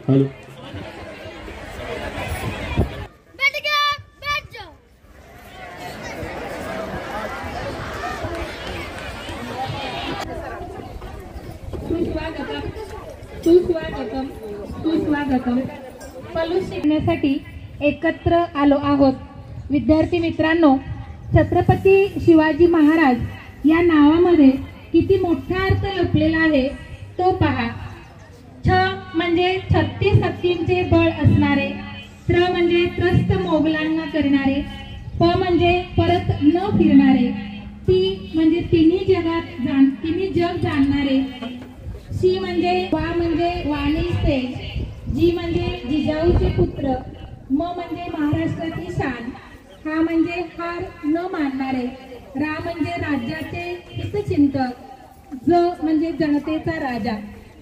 Hello सुस्वागतम पलूस शिकण्यासाठी एकत्र आलो आहोत। विद्यार्थी मित्रांनो, छत्रपती शिवाजी महाराज या नावामध्ये किती मोठा अर्थ लपलेला आहे तो पहा। छ म्हणजे 36 हत्तींचे बळ असणारे, त्र म्हणजे त्रस्त मोगलांना करणारे, प म्हणजे परत न फिरणारे, ती म्हणजे तिन्ही जग जाणणारे, शी म्हणजे वाणीचे, जी म्हणजे जिजाऊचे पुत्र, म म्हणजे महाराष्ट्राची शान, हा म्हणजे हार न मानणारे, रा म्हणजे राज्याचे हितचिंतक, ज म्हणजे जनतेचा राजा।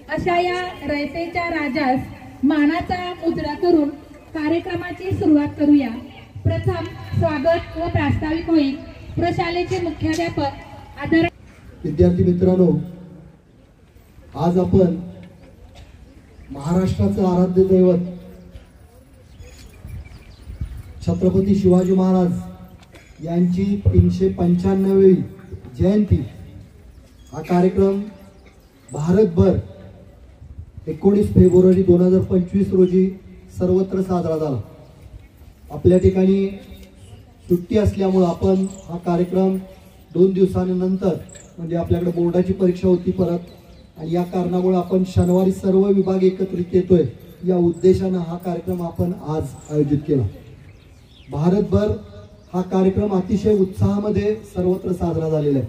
अशा या रयतेच्या राजास मानाचा मुजरा करून कार्यक्रमाची सुरुवात करूया। प्रथम स्वागत व प्रास्ताविक होईल प्रशालेचे मुख्याध्यापक आदरणीय विद्यार्थी मित्रांनो, आज आपण महाराष्ट्राचं आराध्य दैवत छत्रपती शिवाजी महाराज यांची 395वी जयंती हा कार्यक्रम भारतभर 19 फेब्रुवारी 2025 रोजी सर्वत्र साजरा झाला। आपल्या ठिकाणी सुट्टी असल्यामुळे आपण हा कार्यक्रम 2 दिवसांनंतर म्हणजे आपल्याकडे बोर्डाची परीक्षा होती परत, आणि या कारणामुळे आपण शनिवारी सर्व विभाग एकत्रित येतोय या उद्देशाने हा कार्यक्रम आपण आज आयोजित केला। भारतभर हा कार्यक्रम अतिशय उत्साहामध्ये सर्वत्र साजरा झालेला आहे।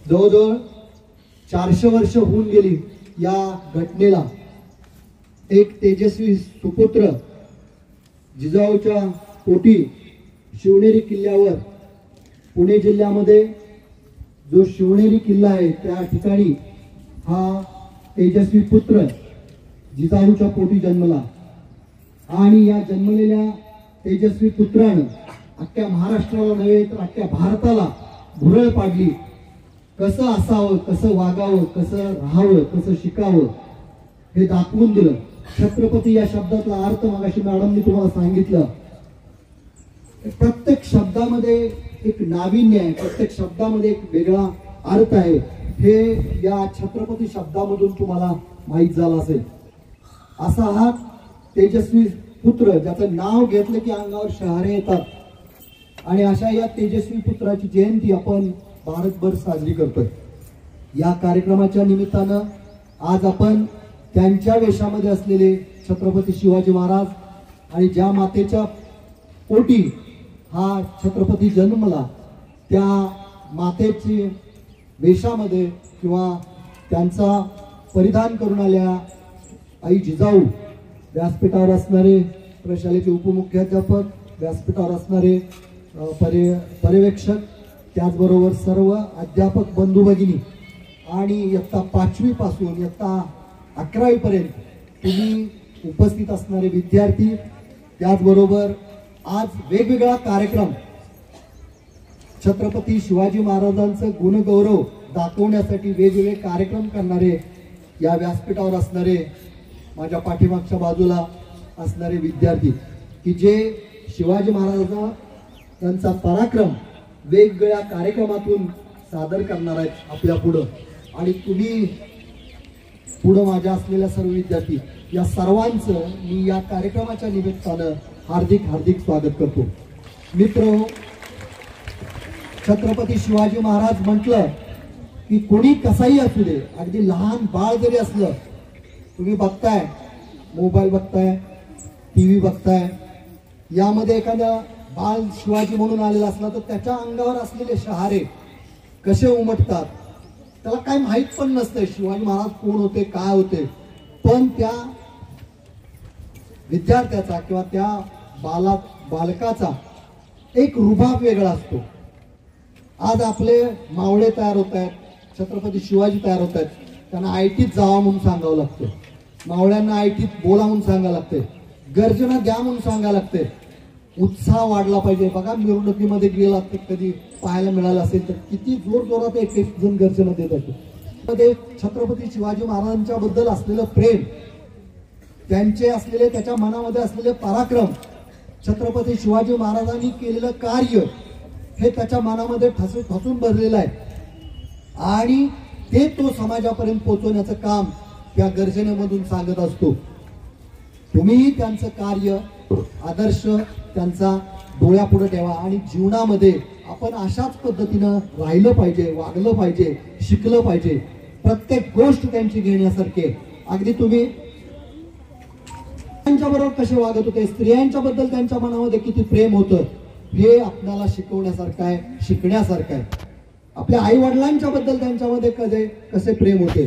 जवळजवळ 400 वर्ष होऊन गेली या घटनेला। एक तेजस्वी सुपुत्र जिजाऊच्या पोटी शिवनेरी किल्ल्यावर, पुणे जिल्ह्यामध्ये जो शिवनेरी किल्ला आहे त्या ठिकाणी हा तेजस्वी पुत्र जिजाऊच्या पोटी जन्मला, आणि या जन्मलेल्या तेजस्वी पुत्रानं अख्ख्या महाराष्ट्राला नव्हे तर अख्ख्या भारताला भुरळ पाडली। कसं असावं, कसं वागावं, कसं राहावं, कसं शिकावं हे दाखवून दिलं। छत्रपती या शब्दातला अर्थ मगाशी मॅडमनी तुम्हाला सांगितलं। प्रत्येक शब्दामध्ये एक नाविन्य आहे, प्रत्येक शब्दामध्ये एक वेगळा अर्थ आहे, हे या छत्रपती शब्दामधून तुम्हाला माहीत झालं असेल। असा हा तेजस्वी पुत्र ज्याचं नाव घेतलं की अंगावर शहारे येतात, आणि अशा या तेजस्वी पुत्राची जयंती आपण भारतभर साजरी करतोय। या कार्यक्रमाच्या निमित्तानं आज आपण त्यांच्या वेशामध्ये असलेले छत्रपती शिवाजी महाराज आणि ज्या मातेच्या पोटी हा छत्रपती जन्मला त्या मातेची वेशामध्ये किंवा त्यांचा परिधान करून आल्या आई जिजाऊ, व्यासपीठावर असणारे प्रशालेचे उपमुख्याध्यापक, व्यासपीठावर असणारे पर्यवेक्षक, त्याचबरोबर सर्व अध्यापक बंधू भगिनी आणि इयत्ता 5वी पासून इयत्ता 11वी पर्यंत तुम्ही उपस्थित असणारे विद्यार्थी, त्याचबरोबर आज वेगवेगळा कार्यक्रम छत्रपती शिवाजी महाराजांचं गुणगौरव दाखवण्यासाठी वेगवेगळे कार्यक्रम करणारे या व्यासपीठावर असणारे माझ्या पाठीमागच्या बाजूला असणारे विद्यार्थी की जे शिवाजी महाराजांचा त्यांचा पराक्रम वेगवेगळ्या कार्यक्रमातून सादर करणार आहेत आपल्या पुढं, आणि तुम्ही पुढं माझ्या असलेल्या सर्व विद्यार्थी या सर्वांचं मी या कार्यक्रमाच्या निमित्तानं हार्दिक हार्दिक स्वागत करतो। मित्र, छत्रपती शिवाजी महाराज म्हटलं की कोणी कसाही असू दे, अगदी लहान बाळ जरी असलं, तुम्ही बघताय मोबाईल बघताय, टीव्ही बघताय, यामध्ये एखादा बाळ शिवाजी म्हणून आलेला असला तर त्याच्या अंगावर असलेले शहारे कसे उमटतात, त्याला काय माहित पण नसतंय शिवाजी महाराज कोण होते, काय होते, पण त्या विद्यार्थ्याचा किंवा त्या बालकाचा एक रुबाब वेगळा असतो. आज आपले मावळे तयार होत आहेत, छत्रपती शिवाजी तयार होत आहेत, त्यांना आयटीत जावा म्हणून सांगावं लागतं, मावळ्यांना आयटीत बोला म्हणून सांगायला लागते, गर्जना द्या म्हणून सांगायला लागते. उत्साह वाढला पाहिजे. बघा मिरवणुकीमध्ये गेला तर कधी पाहायला मिळालं असेल तर किती जोर जोरात एक एक जण गर्जना देत होते. छत्रपती शिवाजी महाराजांच्या बद्दल असलेलं प्रेम, त्यांचे असलेले, त्याच्या मनामध्ये असलेले पराक्रम, छत्रपती शिवाजी महाराजांनी केलेलं कार्य हे त्याच्या मनामध्ये ठसून भरलेलं आहे आणि ते तो समाजापर्यंत पोहोचवण्याचं काम त्या गर्जनेमधून सांगत असतो. तुम्हीही त्यांचं कार्य, आदर्श त्यांचा डोळ्यापुढे ठेवा आणि जीवनामध्ये आपण अशाच पद्धतीनं राहिलं पाहिजे, वागलं पाहिजे, शिकलं पाहिजे. प्रत्येक गोष्ट त्यांची घेण्यासारखे. अगदी तुम्ही त्यांच्या बरोबर कसे वागत होते, स्त्रियांच्या बद्दल त्यांच्या मनामध्ये किती प्रेम होतं, हे आपल्याला शिकवण्यासारखं आहे, शिकण्यासारखं आहे. आपल्या आई वडिलांच्या बद्दल त्यांच्यामध्ये कसे प्रेम होते.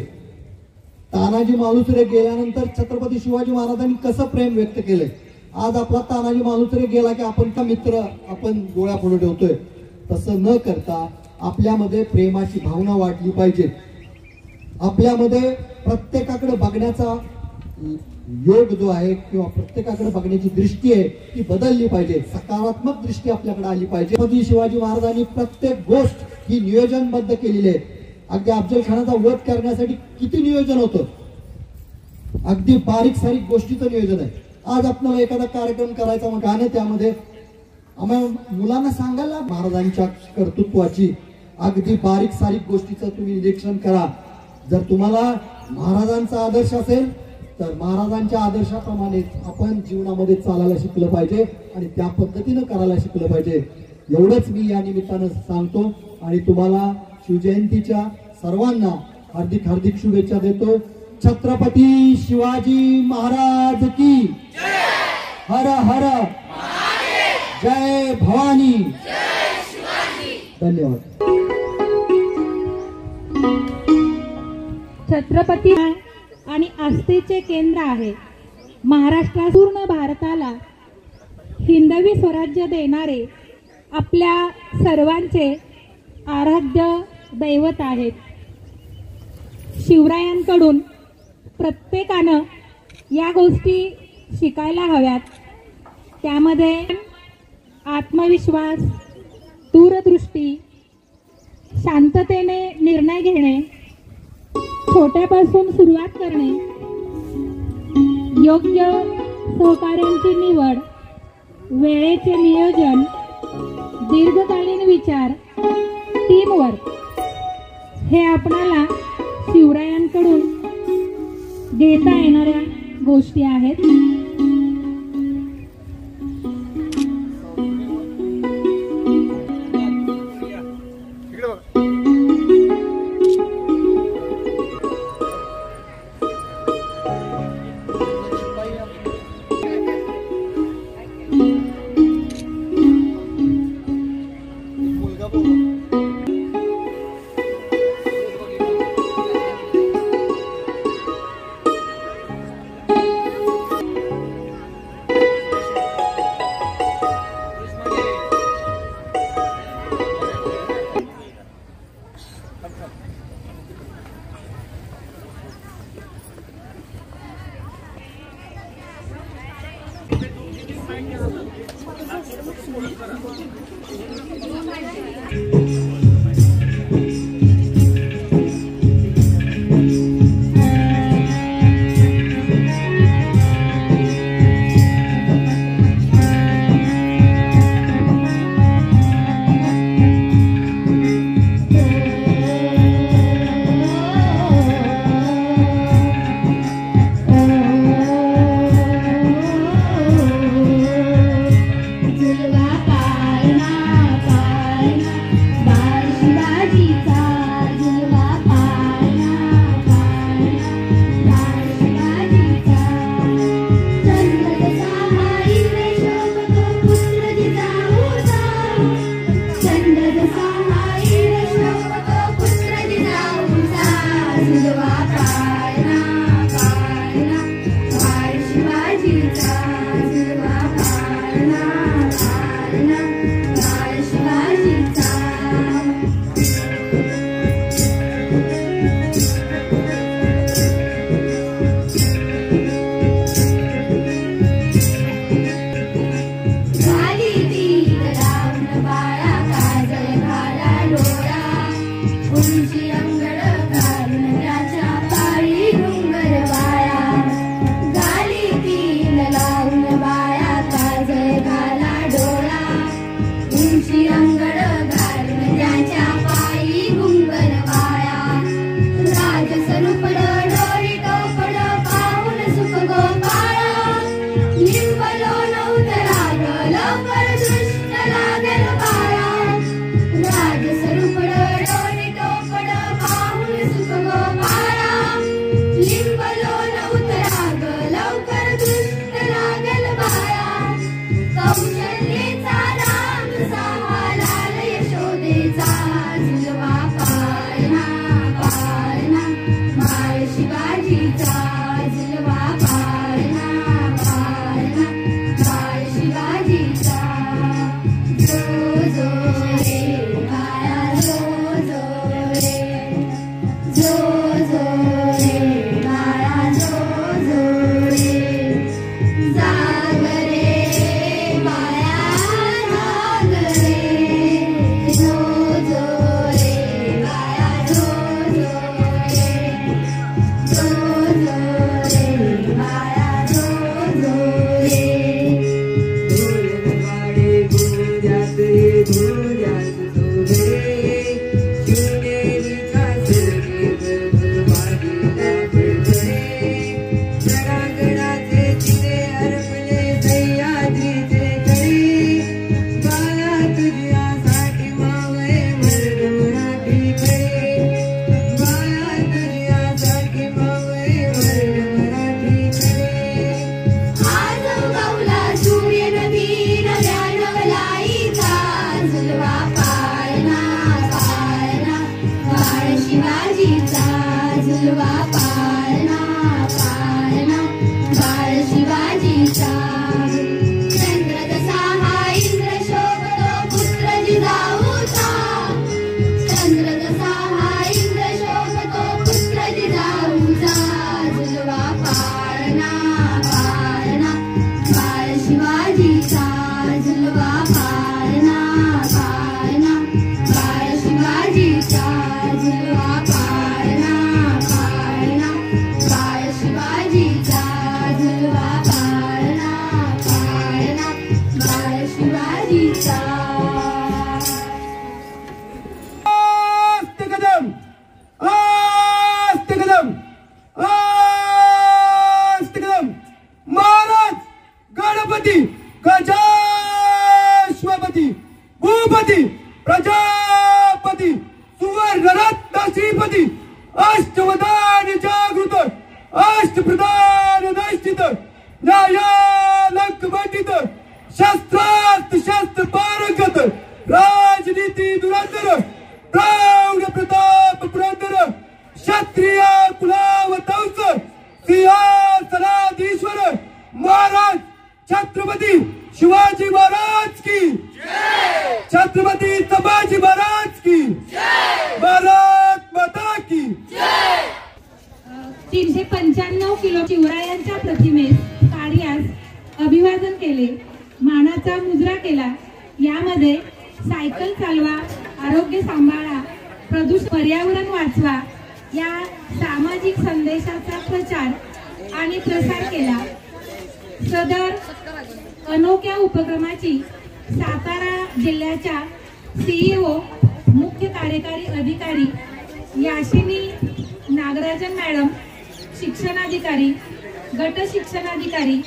तानाजी मालुसरे गेल्यानंतर छत्रपती शिवाजी महाराजांनी कसं प्रेम व्यक्त केलंय. आज आपला तानाजी मालुसरे गेला की आपण का मित्र आपण डोळ्यापुढे ठेवतोय. तसं न करता आपल्यामध्ये प्रेमाची भावना वाढली पाहिजे. आपल्यामध्ये प्रत्येकाकडे बघण्याचा योग जो आहे किंवा प्रत्येकाकडे बघण्याची दृष्टी आहे ती बदलली पाहिजे. सकारात्मक दृष्टी आपल्याकडे आली पाहिजे. छत्रपती शिवाजी महाराजांनी प्रत्येक गोष्ट ही नियोजनबद्ध केलेली आहे. अगदी अफजल खानाचा वध करण्यासाठी किती नियोजन होतं, अगदी बारीक सारीक गोष्टीचं नियोजन आहे. आज आपल्याला एखादा कार्यक्रम करायचा मग गाणं, त्यामध्ये आम्हाला मुलांना सांगायला महाराजांच्या कर्तृत्वाची अगदी बारीक सारीक गोष्टीचं तुम्ही निरीक्षण करा. जर तुम्हाला महाराजांचा आदर्श असेल तर महाराजांच्या आदर्शाप्रमाणे आपण जीवनामध्ये चालायला शिकलं पाहिजे आणि त्या पद्धतीनं करायला शिकलं पाहिजे. एवढंच मी या निमित्तानं सांगतो आणि तुम्हाला शिवजयंतीच्या सर्वांना हार्दिक हार्दिक शुभेच्छा देतो. छत्रपती शिवाजी महाराज की हर हर जय भवानी. धन्यवाद. छत्रपती आणि आस्थेचे केंद्र आहे. महाराष्ट्रात पूर्ण भारताला हिंदवी स्वराज्य देणारे आपल्या सर्वांचे आराध्य दैवत आहेत. शिवरायांकडून प्रत्येकानं या गोष्टी शिकायला हव्यात. त्यामध्ये आत्मविश्वास, दूरदृष्टी, शांततेने निर्णय घेणे, छोट्यापासून सुरुवात करणे, योग्य सहकार्यांची निवड, वेळेचे नियोजन, दीर्घकालीन विचार, टीमवर्क हे आपणाला शिवरायांकडून घेता येणाऱ्या गोष्टी आहेत. Bye. झुलवा पाळणा पाळणा बाळ शिवाजीचा झुलवा पाळणा पाळणा बाळ शिवाजीचा झुलवा पाळणा पाळणा बाळ शिवाजीचा महाराज गणपती गजाश्वपती भूपती प्रजापती सुवर्णरत्न श्रीपती अष्टवदान जागृत अष्टप्रधान निश्चित न्यायालंक मंडित शस्त्रास्त्र शस्त्र पारंगत राजनीती दुरंधर प्रौढ प्रताप पुरंदर क्षत्रिय कुलावतंस सिंहासनाधीश्वर महाराज छत्रपती शिवाजी महाराज की छत्रपती संभाजी महाराज की भारत माता की 395 किलो शिवरायांच्या प्रतिमेस कार्यास अभिवादन केले, मानाचा मुजरा केला। यामध्ये सायकल चालवा, आरोग्य सांभाळा, प्रदूषण पर्यावरण वाचवा या सामाजिक संदेशाचा प्रचार आणि प्रसार केला। सदर अनोख्या उपक्रमाची सातारा जिल्ह्याच्या सीईओ मुख्य कार्यकारी अधिकारी याशिनी नागराजन मॅडम, शिक्षणाधिकारी, गट शिक्षणाधिकारी,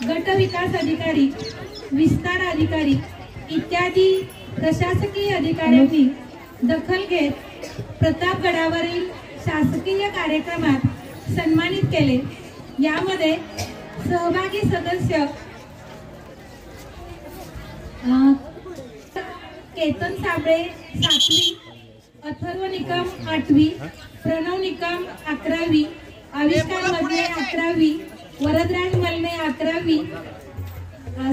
गट विकास अधिकारी, विस्तार अधिकारी इत्यादी प्रशासकीय अधिकाऱ्यांनी दखल घेत प्रतापगडावरील शासकीय कार्यक्रमात सन्मानित केले। यामध्ये सहभागी सदस्य केतन साबळे 7वी, अथर्व निकम 8वी, प्रणव निकम 11वी, आविष्कार मधले 11वी, वरदराज मलमे 11वी,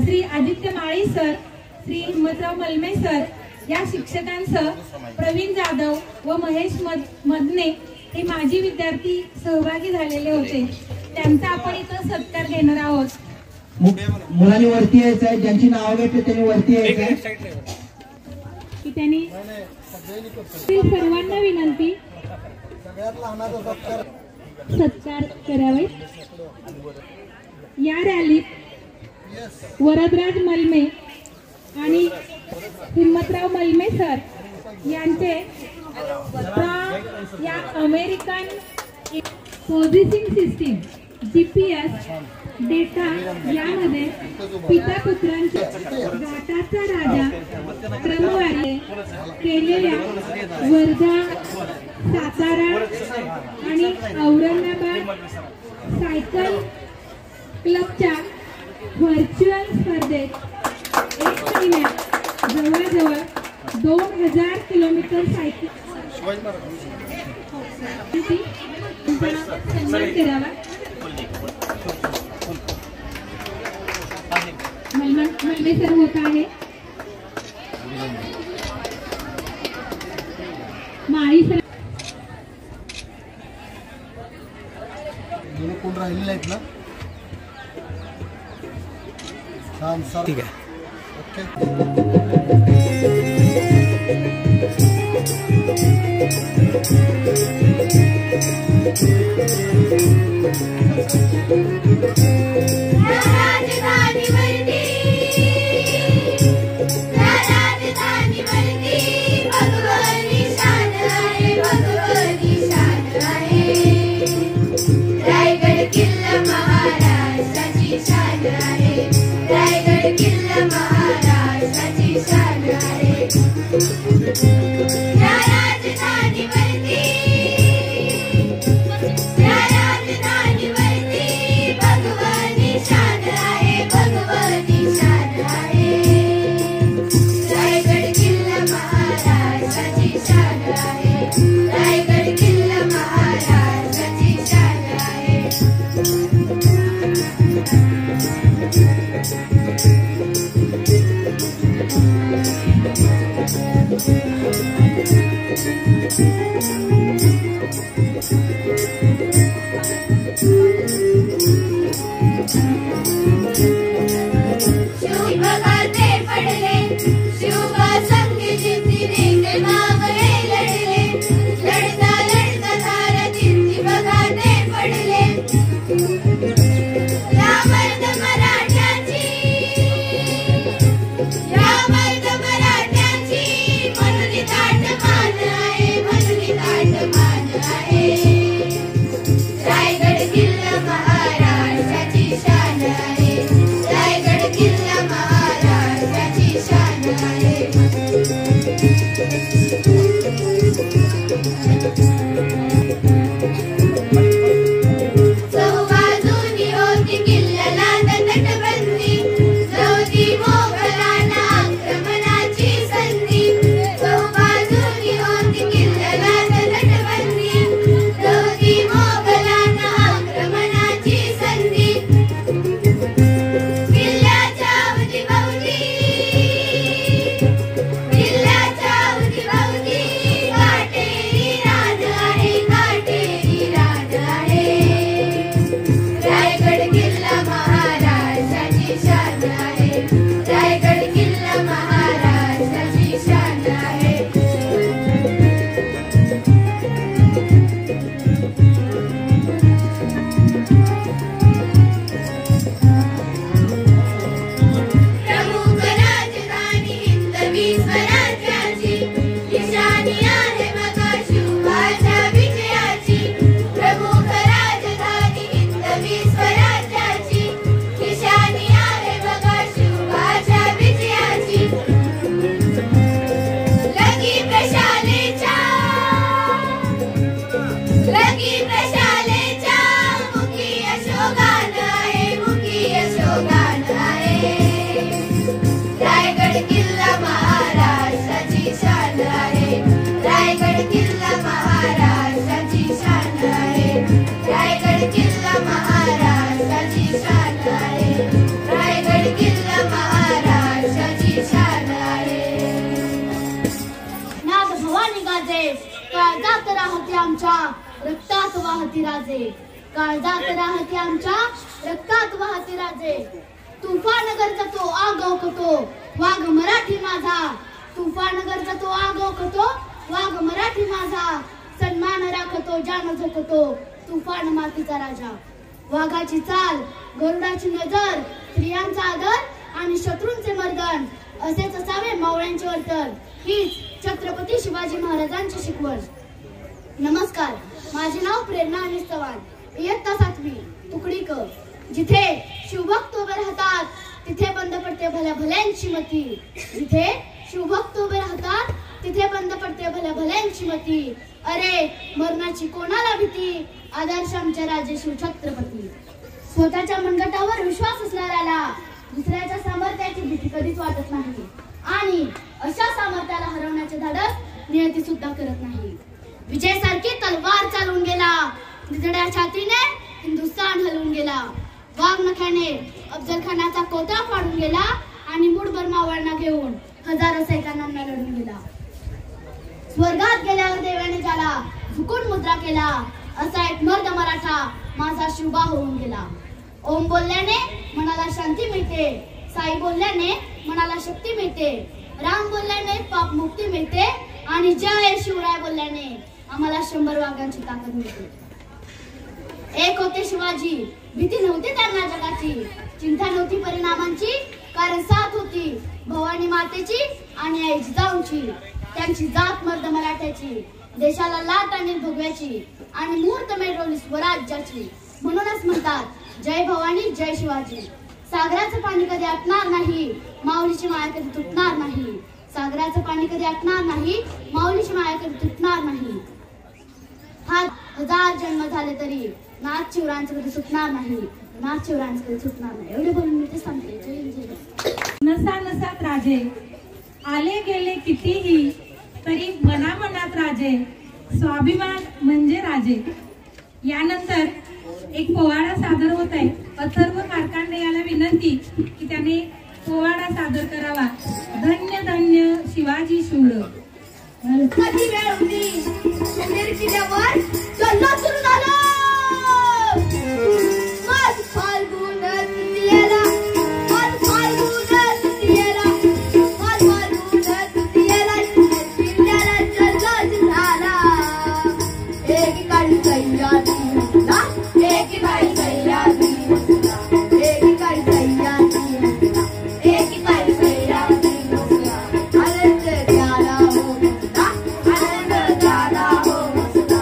श्री आदित्य माळी सर, श्री हिम्मतराव मलमे सर या शिक्षकांसह प्रवीण जाधव व महेश मदने हे माजी विद्यार्थी सहभागी झालेले होते। त्यांचा आपण इथं सत्कार घेणार आहोत। मुलांनी वरती यायचं आहे, ज्यांची नाव घेतली त्यांनी वरती यायचं आहे की त्यांनी सर्वांना विनंती सत्कार करावे। या रॅलीत वरदराज मलमे आणि हिम्मतराव मलमे सर यांचे या अमेरिकन पोझिशिंग सिस्टीम GPS डेटा यामध्ये पिता पुत्रांच्या घाटाचा राजा क्रमवारी केलेल्या वर्धा, सातारा आणि औरंगाबाद सायकल क्लबच्या व्हर्च्युअल स्पर्धेत 1 महिन्यात जवळजवळ 2000 किलोमीटर सायकल सन्मान करावा। मलमे सर होत आहे, माळी सर कोण राहिलेले आहेत ना? ठीक आहे, ओके। भगवानी काळजात राहते आमच्या रक्तात वाहती राजे, काळजात राहते आमच्या रक्तात वाहते राजे. तुफान गरजतो आगवतो वाघ मराठी माझा, तुफान गरजतो आगवतो वाघ मराठी माझा. सन्मान राखतो जान झोकतो तुफान मातीचा राजा. वाघाची चाल गरुडाची नजर, स्त्रियांचा आदर आणि शत्रूंचे मर्दन, असेच असावे मावळ्यांचे वर्तन. हीच छत्रपती शिवाजी महाराजांची शिकवण. नमस्कार, माझे नाव प्रेरणा अनिस चव्हाण, इयत्ता 7वी, तुकडी क. जिथे शिवभक्त उभे राहतात तिथे बंद पडते भल्या भल्यांची मती, जिथे शिवभक्त उभे राहतात तिथे बंद पडते भल्या भल्यांची मती. अरे मरणाची कोणाला भीती, आदर्श आमचे राजे शिव छत्रपती. स्वतःच्या मनगटावर विश्वास असणाऱ्याला दुसऱ्याच्या सामर्थ्याची भीती कधीच वाटत नाही आणि अशा सामर्थ्याला हरवण्याचे धाडस नियती सुद्धा करत नाही. विजय सारखी तलवार चालून गेला, निजड्या छातीने हिंदुस्थान हलवून गेला. वाघ नख्याने अफजल खानाचा कोटा फाडून गेला आणि मुठभर मावळ्यांना घेऊन हजारो सैनिकांना लढून गेला. स्वर्गात गेल्यावर देवाने ज्याला झुकून मुद्रा केला, असा एक मर्द मराठा माझा शिवबा होऊन गेला. ओम बोलल्याने मनाला शांती मिळते, साई बोलल्याने मनाला शक्ती मिळते, राम बोलल्याने पाप मुक्ती मिळते आणि जय शिवराय बोलल्याने आम्हाला 100 वाघांची ताकद मिळते. एक होते शिवाजी, भीती नव्हती त्यांना जगाची, चिंता नव्हती परिणामांची, कारण साथ होती भवानी मातेची आणि आई जिजाऊंची. त्यांची जात मर्द मराठ्याची, देशाला लाट आणि भगव्याची आणि मूर्त मिळवली स्वराज्याची. म्हणूनच म्हणतात जय भवानी जय शिवाजी. सागराचं पाणी कधी आटणार नाही, माऊलीची माया कधी तुटणार नाही. सागराचं पाणी कधी आटणार नाही, माऊलीची माया कधी तुटणार नाही. 1000 जन्म झाले तरी नाथ शिवरायांचं कधी सुटणार नाही, नाथ शिवरायांचं कधी सुटणार नाही. एवढे बोलून मी ते सांगते. जय जय. नसा नसात राजे, आले गेले कितीही तरी मनामनात राजे, स्वाभिमान म्हणजे राजे. यानंतर एक पोवाडा सादर होत आहे. अथर्व कारखांडे याला विनंती की त्याने पोवाडा सादर करावा. धन्य धन्य शिवाजी शूर. कधी वेळ होती सुंदर किल्ल्यावर चढणं सुरू झालं. मग फाल्गुन तृतीयेला, मग फाल्गुन तृतीयेला, मग फाल्गुन तृतीयेला किल्ल्याला चढणं झाला. एकीकडे सह्याद्री उठला, एकीकडे सह्याद्री उठला, एकीकडे सह्याद्री उठला, एकीकडे सह्याद्री उठला. आनंद झाला हो मुसला, आनंद झाला हो मुसला.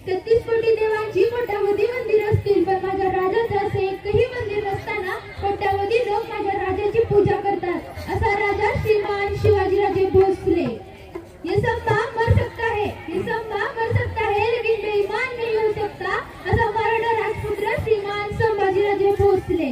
33 कोटी देवांची कोट्यावधी मंदिर असतील, पण माझ्या राजाचं असे एकही मंदिर नसताना कोट्यावधी लोक माझ्या राजाची पूजा करतात, असा राजा श्रीमान शिवाजीराजे भोसले. ये संभा मर सकता है, ये संभा मर सकता है, लेकिन बेईमान नहीं हो सकता, असा मराठा राजपुत्र श्रीमान संभाजीराजे भोसले.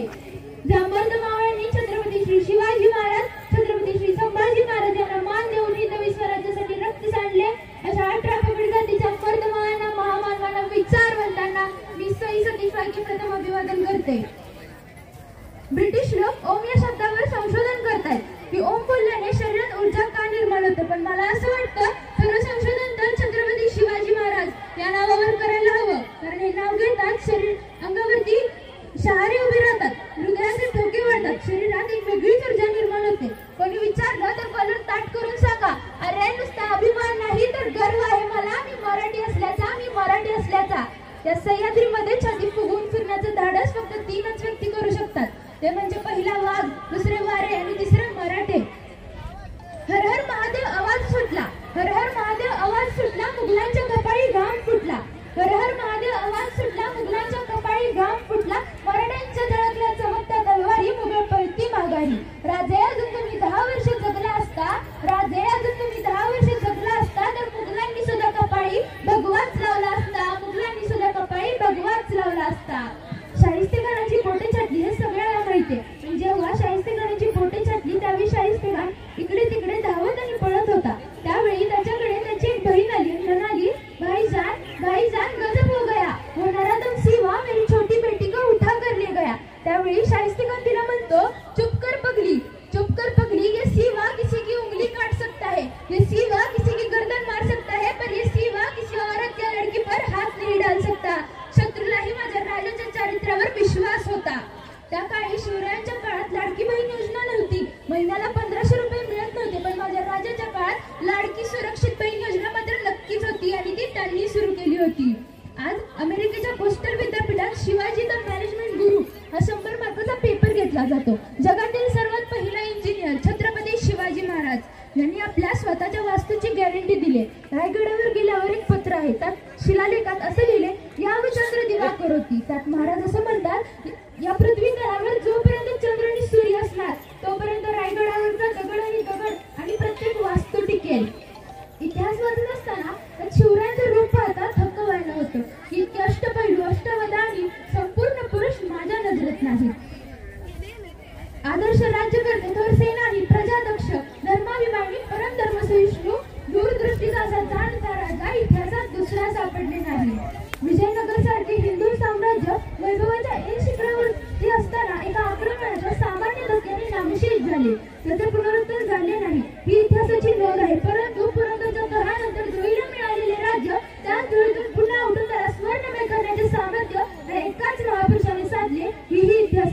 जांभर मावळ्यांनी छत्रपती श्री शिवाजी महाराज, छत्रपती श्री संभाजी महाराज यांना मान देऊन हिंदवी स्वराज्यासाठी रक्त सांडले, अशा 18 पगडी जातीच्या कर्दमाळांना, महामानवांना, विचारवंतांना मी सई सतीश वाघे प्रथम अभिवादन करते. ब्रिटिश लोक ओम या शब्दावर संशोधन करतात की ओम बोलल्याने शरीरात ऊर्जा का निर्माण होते, पण मला असं वाटतं सर्व संशोधन तर छत्रपती शिवाजी महाराज या नावावर करायला हवं, कारण हे नाव घेतात शरीर अंगावरती शहारे उभे राहतात, हृदयाचे ठोके वाढतात, शरीरात एक वेगळीच ऊर्जा निर्माण होते. कोणी विचारलं तर कॉलर ताट करून सांगा, अरे नुसता अभिमान नाही तर गर्व आहे मला, मी मराठी असल्याचा, मी मराठी असल्याचा. या सह्याद्रीमध्ये छाती फुगवून फिरण्याचं धाडस फक्त 3च व्यक्ती करू शकतात, ते म्हणजे पहिला वाघ, दुसरे वारे आणि तिसरे मराठे. हर हर महादेव आवाज सुटला, हर हर महादेव आवाज सुटला, मुघलांच्या कपाळी घाम फुटला, हर हर महादेव आवाज सुटला, मुघलांच्या कपाळी घाम फुटला, मराठ्यांच्या जळकल्या चमकत्या तलवारी, मुघल पळती माघारी. राजे अजून तुम्ही 10 वर्ष जगला असता, राजे अजून तुम्ही 10 वर्ष जगला असता, तर मुघलांनी सुद्धा कपाळी भगवाच लावला असता, मुघलांनी सुद्धा कपाळी भगवाच लावला असता. शाहिस्तेखानाची बोटे छाटली हे सगळ्यांना माहितीये, पण जेव्हा शाहिस्तेखानाची बोटे छाटली त्यावेळी शाहिस्तेखान इकडे तिकडे धावत आणि पळत होता. त्यावेळी त्याच्याकडे त्याची एक बहीण आली, म्हणाली, भाईजान गजब हो गया, वो नराधम सीवा मेरी छोटी बेटी को उठा कर ले गया. त्यावेळी शाहिस्तेखान तिला म्हणतो, चुप कर पगली, ये सीवा किसी की उंगली काट सकता है, ये सीवा किसी की गर्दन मार सकता है, पर ये सीवा किसी औरत या लड़की पर हाथ नहीं डाल सकता. शत्रूलाही माझ्या राजाच्या चारित्र्यावर विश्वास होता. त्या काळी शिवरायांच्या काळात लाडकी बहीण योजना नव्हती, महिन्याला 1500 रुपये मिळत नव्हते, पण माझ्या राजाच्या काळात लाडकी सुरक्षित बहीण योजना मात्र नक्कीच होती आणि ती त्यांनी सुरू केली होती. आज अमेरिकेच्या कोस्टल विद्यापीठात शिवाजी द मॅनेजमेंट गुरु हा 100 मार्काचा पेपर घेतला जातो. जगातील सर्वात पहिला इंजिनियर छत्रपती शिवाजी महाराज यांनी आपल्या स्वतःच्या वास्तूची गॅरंटी दिली. रायगडावर गेल्यावर एक पत्र आहे, त्यात शिलालेखात असं लिहिले, यावं चंद्र दिवाकर होती. त्यात महाराज असं म्हणतात, या पृथ्वी तलावर जोपर्यंत चंद्र आणि सूर्य असणार तोपर्यंत रायगडावरचा दगड आणि प्रत्येक वास्तू टिकेल. इतिहास वाचत असताना त्यात शिवरायांचं रूप पाहता थक्क व्हायला होतं की इतके अष्टपैलू, अष्टवधानी संपूर्ण पुरुष माझ्या नजरेत नाही. आदर्श राज्यकर्ते, थोर सेनानी, प्रजादक्ष, धर्माभिमानी, परम धर्मसहिष्णू, दूरदृष्टीचा असा जाणता राजा इतिहासात दुसरा सापडले नाही. विजयनगर सारखे हिंदू साम्राज्य वैभवाच्या शिखरावरती असताना एका आक्रमणाच्या सामान्य धक्क्याने नामशेष झाले, त्याचे पुनरुत्थान झाले नाही. ही इतिहासाची नोंद आहे, परंतु पुरंदरच्या तहानंतर धुळीला मिळालेले राज्य त्याच धुळीतून पुन्हा उठून त्याला स्वर्णमय करण्याचे सामर्थ्य एकाच महापुरुषाने साधले. ही इतिहास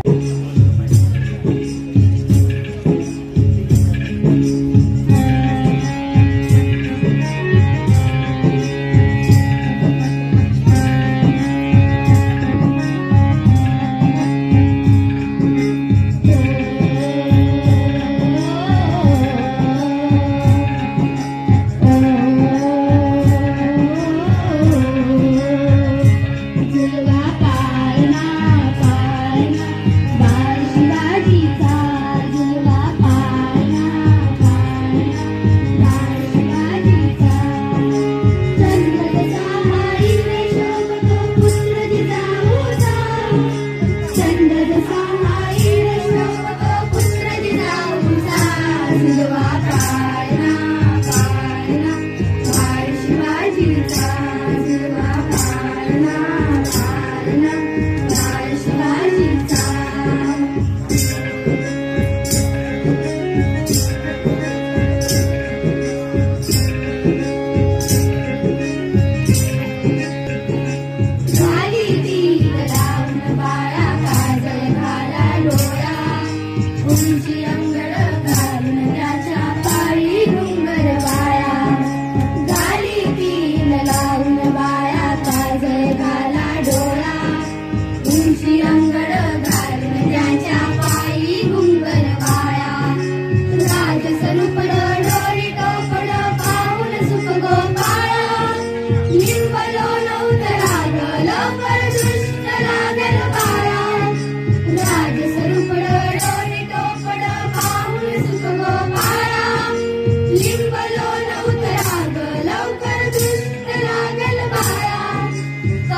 गाली तीन लावून बाया काय जय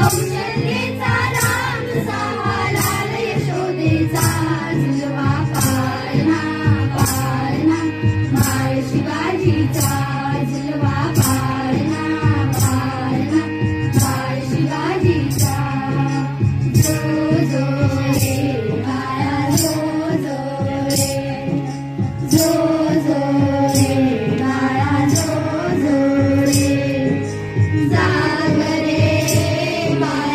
कौशल्येचा राम सावा लाल यशोदेचा झुलवा पाळणा पाळणा बाळ शिवाजीचा झुलवा पाळणा पाळणा बाळ शिवाजीचा जो जो रे बाळा जो जो रे जो जो रे बाळा जो जो रे जाग रे बाळा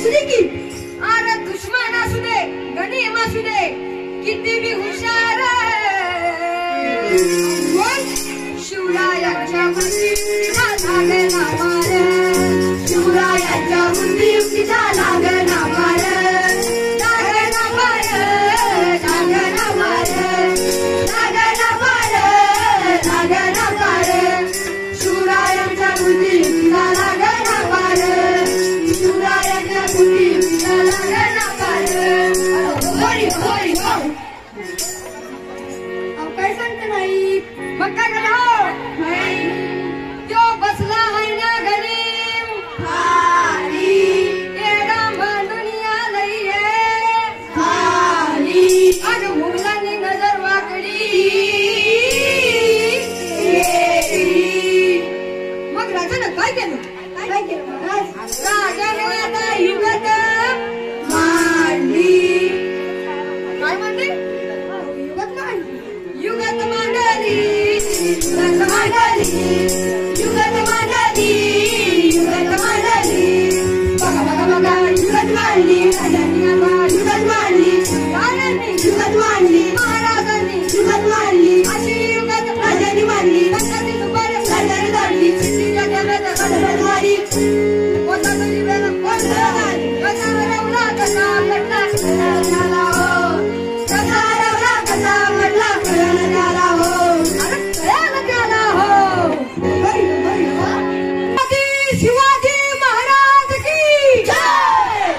असू दे की, अरे दुश्मन असू दे, गनीम असू दे, किती बी हुशार, शिवरायांच्या बुद्धीला लागला मार, शिवरायांच्या बुद्धीला लागला मार, लागला मार, लागला मार, लागला मार, लागला मार, शिवरायांच्या बुद्धीला लागला मार, शिवरायांच्या बुद्धीला लागला मार. होय होय होय. काय सांगत नाही मग काय करा तो बसला आहे ना गनीम खाली, एडा दुनिया लई आहे खाली, अग मुलांनी नजर वाकडी, मग राजानं काय केलं, काय केलं राजाने आता युगत मांडली, काय म्हणते युगत मांडली, युगत मांडली, युगत मांडली, युगत मांडली, युगत मांडली, बघा बघा बघा युगत मांडली, राजांनी आता युगत मांडली, राजांनी युगत मांडली, महाराजांनी युगत मांडली, अशी युगत राजांनी मांडली, रंगाची सुपारी राजांनी धाडली, चिठ्ठीच्या डब्यात गडबडवारी, कोणता तरी वेळ कोणता नाही, कसा रवला कसा पडला कळला झाला हो, कसा रवला कसा पडला कळला झाला हो, अरे कळला झाला हो. शिवाजी महाराज की जय.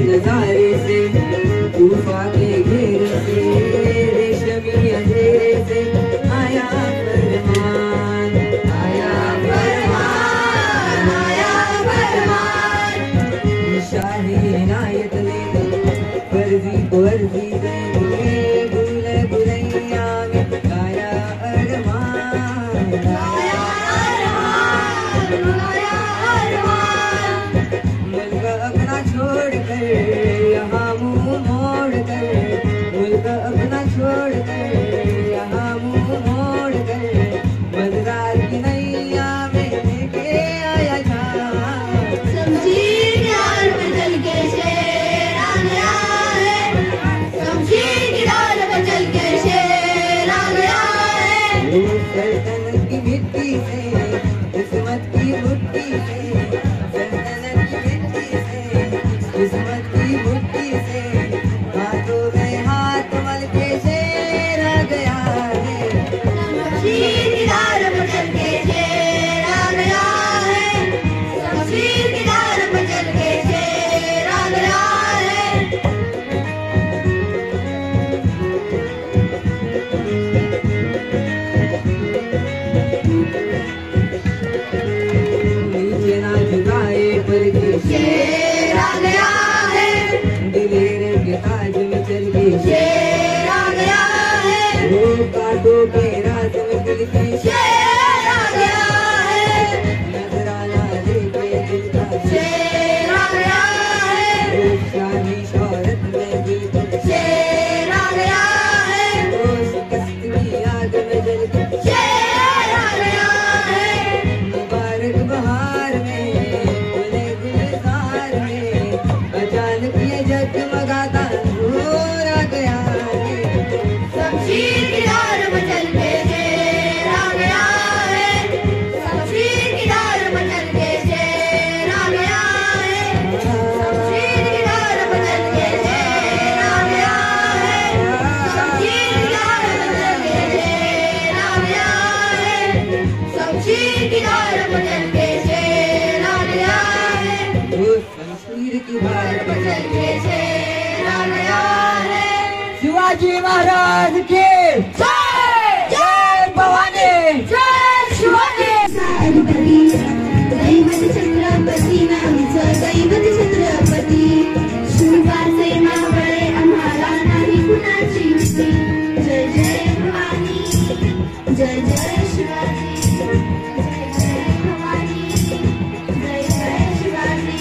नजारे से तूफान के घेर से रेशमी अंधेरे से आया फरमान, आया फरमान, आया फरमान, शाही इनायत ने फर्जी को अर्जी दे भूल भुलैया में गाया अरमान, गाया अरमान, शिवाजी महाराज की जय जय भवानी जय शिवाजी दैवत छत्रपती आमचं दैवत छत्रपती शिवाचे मावळे आम्हाला नाही कुणाची भीती जय जय भवानी जय जय शिवाजी जय जय भवानी जय जय शिवाजी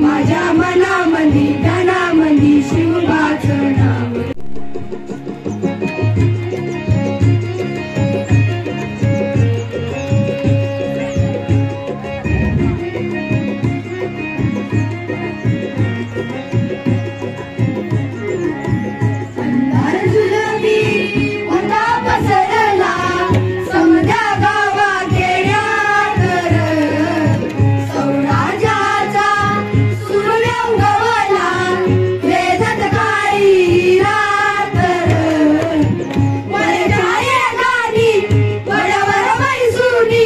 माझ्या मनामंदी धनामंदी शिवबाचं नाव अंधार जुलबी होता पसरला समद्या गावा खेड्यात सौराजाचा सुरव्यंग गवला वेधत काळी रात वरच्या गाणी वडावर मैसुनी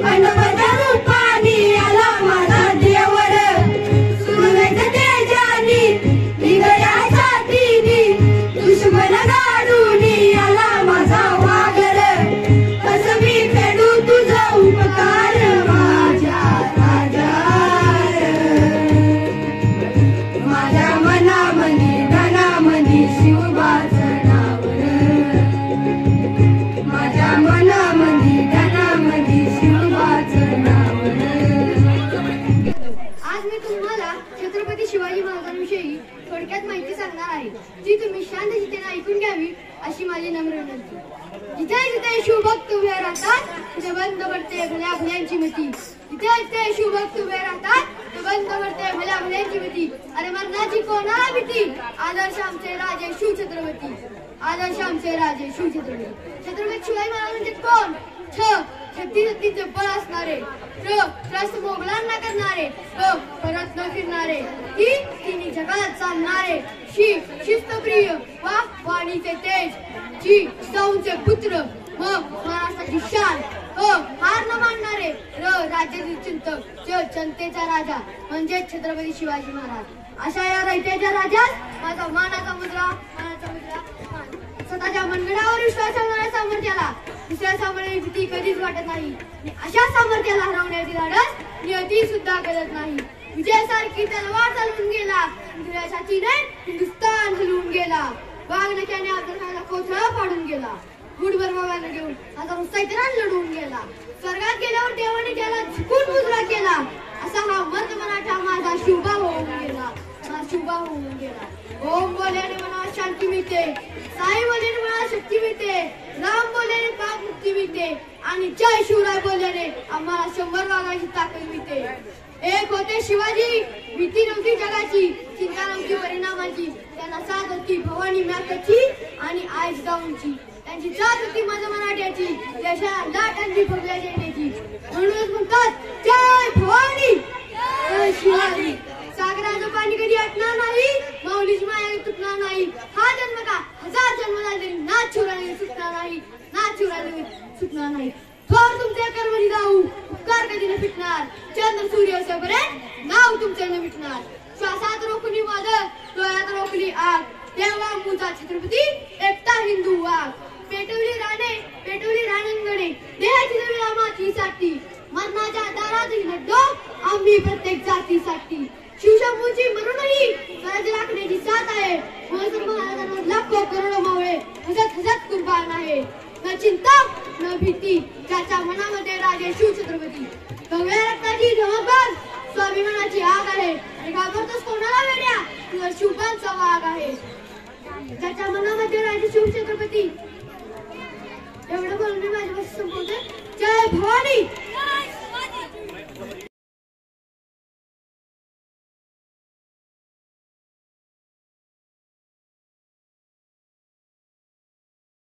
गणपती रूपानी आला माझा देवर सुरवेत तेजानी निगड्या छातीनी दुश्मन गाडूनी आला माझा वागर कसं मी फेडू तुझा उपकार माझ्या राजार माझ्या मनामंदी धनामंदी शिवबाचं नाव माझ्या मनामंदी धनामंदी शिवबाचं नाव आज मी तुम्हाला छत्रपती शिवाजी महाराजांविषयी थोडक्यात माहिती सांगणार आहे ती तुम्ही शांत चित्ताने ऐकून घ्यावी अशी माझी नम्र विनंती जिथे जिथे शिवभक्त उभे राहतात तिथे बंद पडते भल्या भल्यांची मती जिथे जिथे शिवभक्त उभे राहतात ते बंद पडते भल्या भल्यांची मती अरे मरणाची कोणाला भीती आदर्श आमचे राजे शिवछत्रपती आदर्श आमचे राजे शिवछत्रपती छत्रपती शिवाजी महाराज म्हणजे कोण छत्तीचे बळ असणारे त्रस्त मोगलांना करणारे परत न फिरणारे तिन्ही जगात चालणारे शिस्तप्रिय वाणीचे तेज जिजाऊंचे पुत्र महाराष्ट्राची शान हार न मानणारे राज्यातील चिंतक जनतेचा राजा म्हणजे छत्रपती शिवाजी महाराज अशा या रयतेच्या राजात माझा मानाचा मुद्रा स्वतःच्या मनगडावर विश्वास ठेवणाऱ्या सामर्थ्याला दुसऱ्या सामर्थ्याची भीती कधीच वाटत नाही अशा सामर्थ्याला हरवण्याची धाडस नियती सुद्धा करत नाही विजयासारखी तलवार चालवून गेला. छातीने हिंदुस्थान हलवून गेला. वाघनख्याने अफजलखानाचा कोथळा फाडून गेला. गुडभर बाबांना घेऊन हजारो सैतान लढवून गेला. स्वर्गात गेल्यावर देवाने त्याला झुकून मुजरा केला. असा हा मर्द मराठा माझा शिवबा होऊन गेला. माझा शिवबा होऊन गेला. ओम बोल्याने मनाला शांती मिळते. साई बोल्याने मनाला शक्ती मिळते. राम बोल्याने पाप मुक्ती मिळते. आणि जय शिवराय बोल्याने आम्हाला 100 वाघाची ताकद मिळते. एक होते शिवाजी, भीती नव्हती जगाची, चिंता नव्हती परिणामाची. त्यांना साथ होती भवानी माताची आणि आई जिजाऊंची. त्यांची जात होती माझ्या मराठ्याची, देशाला लाटांची भगल्या झेंड्याची. म्हणूनच म्हणतात जय भवानी जय शिवाजी. सागराचं पाणी कधी आटणार नाही, माऊलीची माया तुटणार नाही. हा जन्म का 1000 जन्म झाले नाच शिवराय सुटणार नाही. नाच शिवराय सुटणार नाही. थोर तुमचे कर्मणी जाऊ, उपकार कधी न फिटणार. चंद्र सूर्य असेपर्यंत नाव तुमचे न मिटणार. श्वासात रोखली वादळ, डोळ्यात रोखली आग. तेव्हा मूळचा छत्रपती एकटा हिंदू वाघ. पेटवली राणंगणे, देहाची जमीन मातीसाठी. मरणाच्या दारातही लढलो आम्ही प्रत्येक जातीसाठी. शिवशंभूची मरूनही स्वराज राखण्याची साथ आहे. महसूल महाराजांवर लाखो करोडो मावळे हसत कुर्बान आहे. न चिंता न भीती ज्याच्या मनामध्ये राजे शिवछत्रपती. भगव्या रक्ताची धमकबाज स्वाभिमानाची आग आहे. आणि घाबरतोस कोणाला वेड्या, तुझा शिवबांचा वाघ आहे. ज्याच्या मनामध्ये राजे शिवछत्रपती. एवढं बोलून मी माझी भाषा संपवते. जय भवानी.